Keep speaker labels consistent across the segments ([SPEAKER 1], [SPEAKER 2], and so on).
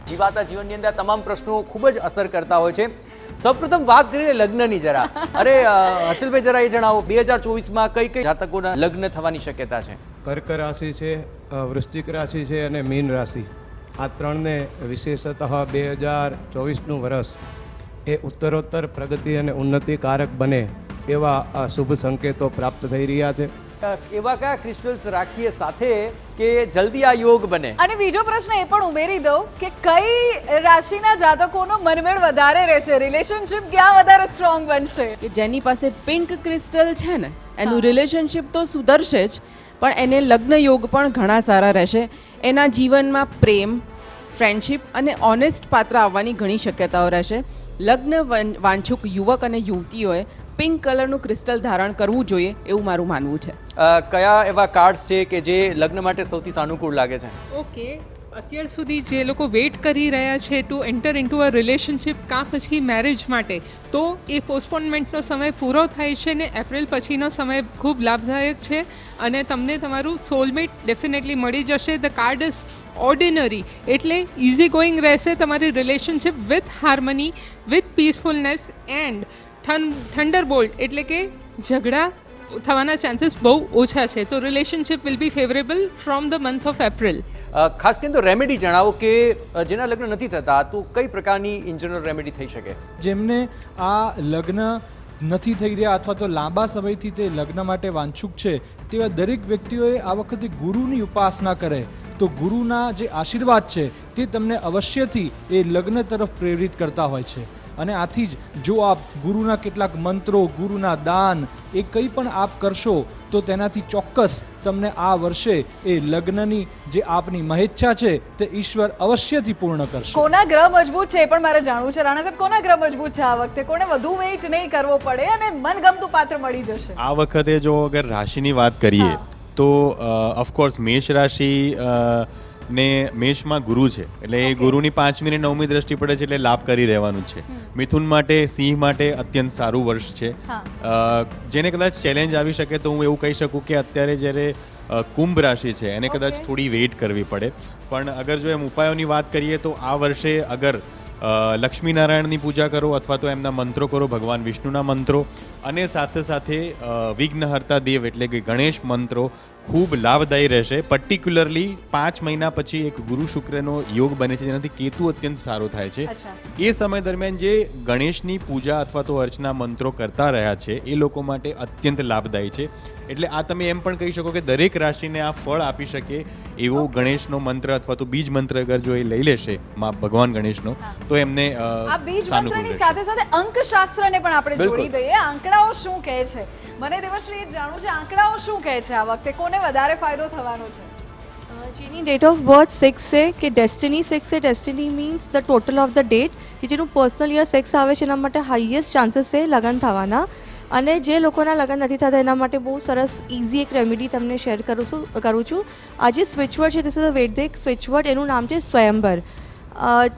[SPEAKER 1] જીવાતા જીવનની અંદર તમામ પ્રશ્નો ખૂબ જ અસર કરતા હોય છે. સૌપ્રથમ વાત કરીએ લગ્નની જરા. અરે હર્ષલભાઈ જરા એ જણાવો 2024માં કઈ કઈ જાતકોના લગ્ન થવાની શક્યતા છે?
[SPEAKER 2] કર્ક રાશિ છે, વૃશ્ચિક રાશિ છે અને મીન રાશિ. આ ત્રણને વિશેષતઃ 2024નું વર્ષ એ ઉત્તરોત્તર પ્રગતિ અને ઉન્નતિકારક બને એવા શુભ સંકેતો પ્રાપ્ત થઈ રહ્યા છે.
[SPEAKER 1] એવા કયા ક્રિસ્ટલ્સ રાખીએ સાથે કે જલ્દી આ યોગ બને?
[SPEAKER 3] અને બીજો પ્રશ્ન એ પણ ઉમેરી દઉં કે કઈ રાશિના જાતકોનો મનમેળ વધારે રહેશે, રિલેશનશિપ ક્યાં વધારે સ્ટ્રોંગ બનશે?
[SPEAKER 4] કે જેની પાસે પિંક ક્રિસ્ટલ છે ને એનું રિલેશનશિપ તો સુધરશે જ, પણ એને લગ્ન યોગ પણ ઘણા સારા રહેશે. એના જીવનમાં પ્રેમ, ફ્રેન્ડશિપ અને ઓનેસ્ટ પાત્ર આવવાની ઘણી શક્યતાઓ રહેશે. લગ્ન વાંછુક યુવક અને યુવતીઓએ પિંક કલરનું ક્રિસ્ટલ ધારણ કરવું જોઈએ એવું મારું માનવું છે.
[SPEAKER 1] કયા એવા કાર્ડ્સ છે કે જે લગ્ન માટે સૌથી સાનુકૂળ લાગે છે?
[SPEAKER 5] ઓકે, અત્યાર સુધી જે લોકો વેઇટ કરી રહ્યા છે two enter into a relationship કાં પછી મેરેજ માટે, તો એ પોસ્ટપોનમેન્ટનો સમય પૂરો થાય છે ને એપ્રિલ પછીનો સમય ખૂબ લાભદાયક છે અને તમને તમારું સોલમેટ ડેફિનેટલી મળી જશે. ધ કાર્ડ ઇઝ ઓર્ડિનરી, એટલે ઇઝી ગોઈંગ રહેશે તમારી relationship with harmony, with peacefulness and thunderbolt, એટલે કે ઝઘડા થવાના ચાન્સીસ બહુ ઓછા છે. તો relationship will be favourable from the month of April.
[SPEAKER 1] ખાસ કરીને તો રેમેડી જણાવો કે જેના લગ્ન નથી થતા તો કઈ પ્રકારની ઇન જનરલ રેમેડી થઈ શકે?
[SPEAKER 6] જેમને આ લગ્ન નથી થઈ રહ્યા અથવા તો લાંબા સમયથી તે લગ્ન માટે વાંછુક છે તેવા દરેક વ્યક્તિઓએ આ વખતે ગુરુની ઉપાસના કરે તો ગુરુના જે આશીર્વાદ છે તે તમને અવશ્યથી એ લગ્ન તરફ પ્રેરિત કરતા હોય છે. અને આથી જ જો આપ ગુરુના કેટલાક મંત્રો, ગુરુના દાન એ કંઈ પણ આપ કરશો તો તેનાથી ચોક્કસ તમને આ વર્ષે એ લગ્નની જે આપની મહેચ્છા છે તે ઈશ્વર અવશ્યથી પૂર્ણ કરશે.
[SPEAKER 3] કોના ગ્રહ મજબૂત છે એ પણ મારે જાણવું છે. રાણા સાહેબ, કોના ગ્રહ મજબૂત છે આ વખતે? કોને વધુ વેઇટ નહીં કરવો પડે અને મનગમતું પાત્ર મળી જશે?
[SPEAKER 7] આ વખતે જો અગર રાશિની વાત કરીએ તો ઓફકોર્સ મેષ રાશિ ને મેષમાં ગુરુ છે એટલે એ ગુરુની 5મી અને 9મી દ્રષ્ટિ પડે છે એટલે લાભ કરી રહેવાનું છે. મિથુન માટે, સિંહ માટે અત્યંત સારું વર્ષ છે. જેને કદાચ ચેલેન્જ આવી શકે તો હું એવું કહી શકું કે અત્યારે જ્યારે કુંભ રાશિ છે એને કદાચ થોડી વેઇટ કરવી પડે. પણ અગર જો એમ ઉપાયોની વાત કરીએ તો આ વર્ષે અગર લક્ષ્મીનારાયણની પૂજા કરો અથવા તો એમના મંત્રો કરો, ભગવાન વિષ્ણુના મંત્રો, અને સાથે સાથે વિઘ્નહર્તા દેવ એટલે કે ગણેશ મંત્રો ખૂબ લાભદાયી રહેશે. પર્ટિક્યુલરલી 5 મહિના પછી એક ગુરુ શુક્રનો યોગ બને છે જેનાથી કેતુ અત્યંત સારો થાય છે. એ સમય દરમિયાન જે ગણેશની પૂજા અથવા તો અર્ચના મંત્રો કરતા રહ્યા છે એ લોકો માટે અત્યંત લાભદાયી છે. એટલે આ તમે એમ પણ કહી શકો કે દરેક રાશિને આ ફળ આપી શકે એવો ગણેશનો મંત્ર અથવા તો બીજ મંત્ર અગર જો એ લઈ લેશે ભગવાન ગણેશનો તો એમને
[SPEAKER 3] આ બીજ મંત્રની સાથે સાથે અંકશાસ્ત્રને પણ આપણે જોડી દઈએ. આંકડાઓ શું કહે છે? મને દેવશ્રી જાણવું છે, આંકડાઓ શું કહે છે આ વખતે કોને વધારે ફાયદો થવાનો છે?
[SPEAKER 8] જેની ડેટ ઓફ બર્થ 6 છે કે ડેસ્ટિની 6 છે. Destiny means the total of the date કે જેનું પર્સનલ યર 6 આવે છે એના માટે હાઈએસ્ટ ચાન્સીસ છે લગ્ન થવાના. અને જે લોકોના લગ્ન નથી થતા એના માટે બહુ સરસ ઇઝી એક રેમેડી તમને શેર કરું છું. આ જે સ્વિચવર્ડ છે, ધીસ ઇઝ અ વૈદિક સ્વિચવર્ડ. એનું નામ છે સ્વયંવર.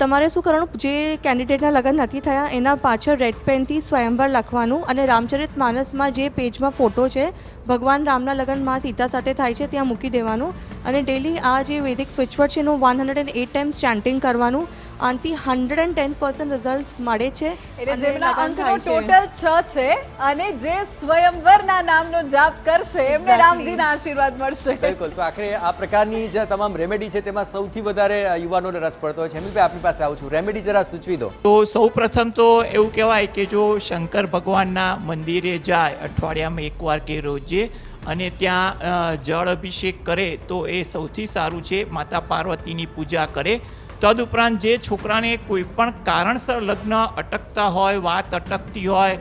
[SPEAKER 8] તમારે શું કરવાનું, જે કેન્ડિડેટના લગ્ન નથી થયા એના પાછળ રેડ પેનથી સ્વયંવર લખવાનું અને રામચરિત માનસમાં જે પેજમાં ફોટો છે ભગવાન રામના લગ્ન માં સીતા સાથે થાય છે ત્યાં મૂકી દેવાનું. અને ડેલી આ જે વૈદિક સ્વિચવર્ડ છે એનું 108 ટાઈમ્સ ચાન્ટિંગ કરવાનું. આનાથી 110% રિઝલ્ટ મળે છે.
[SPEAKER 3] એટલે જેમના અંકનો ટોટલ 6 છે અને જે સ્વયંવરના નામનો જાપ કરશે એમને રામજીના આશીર્વાદ મળશે.
[SPEAKER 1] બિલકુલ. તો આખરે આ પ્રકારની જે તમામ રેમેડી છે તેમાં સૌથી વધારે યુવાનોને રસ પડતો હોય છે. હેમિલભાઈ, આપની પાસે આવું છું, રેમેડી જરા સૂચવી દો.
[SPEAKER 9] તો સૌપ્રથમ તો એવું કહેવાય કે જો શંકર ભગવાનના મંદિરે જાય અઠવાડિયામાં એકવાર કે રોજે અને ત્યાં જળ અભિષેક કરે તો એ સૌથી સારું છે. માતા પાર્વતીની પૂજા કરે. તદુપરાંત જે છોકરાને કોઈ પણ કારણસર લગ્ન અટકતા હોય, વાત અટકતી હોય,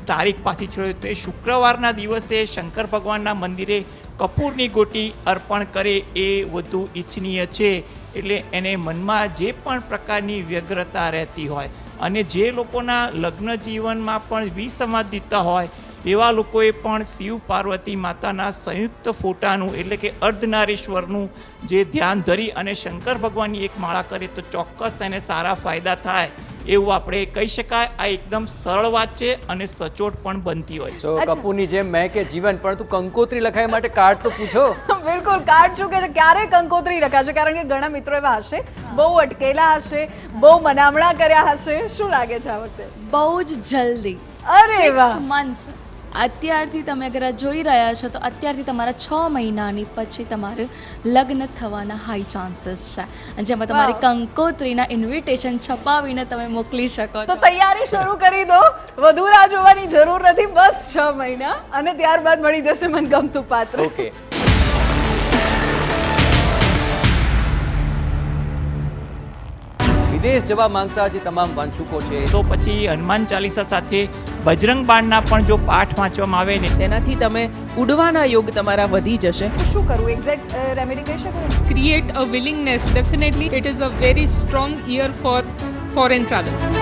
[SPEAKER 9] તારીખ પાછી છોડે તો એ શુક્રવારના દિવસે શંકર ભગવાનના મંદિરે કપૂરની ગોટી અર્પણ કરે એ વધુ ઈચ્છનીય છે. એટલે એને મનમાં જે પણ પ્રકારની વ્યગ્રતા રહેતી હોય અને જે લોકોના લગ્ન જીવનમાં પણ વિસંવાદિતા હોય તેવા લોકોએ પણ શિવ પાર્વતી માતાના સંયુક્ત ફોટાનું એટલે કે અર્ધનારીશ્વરનું જે ધ્યાન ધરી અને શંકર ભગવાનની એક માળા કરે તો ચોક્કસ એને સારા ફાયદા થાય એવું આપણે કહી શકાય. આ એકદમ સરળ વાત છે અને સચોટ પણ બનતી હોય છે.
[SPEAKER 1] તો કપૂરની જેમ મેં કે જીવન, પણ તું કંકોત્રી લખાય માટે કાર્ડ તો પૂછો.
[SPEAKER 3] બિલકુલ, કાર્ડ શું કે ક્યારે કંકોત્રી લખાશે? કારણ કે ઘણા મિત્રો એવા હશે, બહુ અટકેલા હશે, બહુ મનામણા કર્યા હશે. શું લાગે છે આ વખતે?
[SPEAKER 10] બહુ જ જલ્દી.
[SPEAKER 3] અરે વાહ.
[SPEAKER 10] 6 months. અત્યારથી તમે અગર આ જોઈ રહ્યા છો તો અત્યારથી તમારા 6 મહિનાની પછી તમારે લગ્ન થવાના હાઈ ચાન્સીસ છે, અને જેમાં તમારી કંકોત્રીના ઇન્વિટેશન છપાવીને તમે મોકલી શકો
[SPEAKER 3] તો
[SPEAKER 10] છો.
[SPEAKER 3] તૈયારી શરૂ કરી દો. વધુ રાહ જોવાની જરૂર નથી, બસ 6 મહિના અને ત્યારબાદ મળી જશે મનગમતું પાત્ર.
[SPEAKER 1] ઓકે. વિદેશ જવા માંગતા જે તમામ વાંચુકો છે,
[SPEAKER 9] તો પછી હનુમાન ચાલીસા સાથે બજરંગ બાણના પણ જો પાઠ વાંચવામાં આવે ને
[SPEAKER 4] તેનાથી તમે ઉડવાના યોગ તમારા વધી જશે.
[SPEAKER 3] તો શું કરવું? એક્ઝેક્ટ રેમેડી કહી શકો?
[SPEAKER 5] Create a willingness. Definitely, it is a very strong year for foreign travel.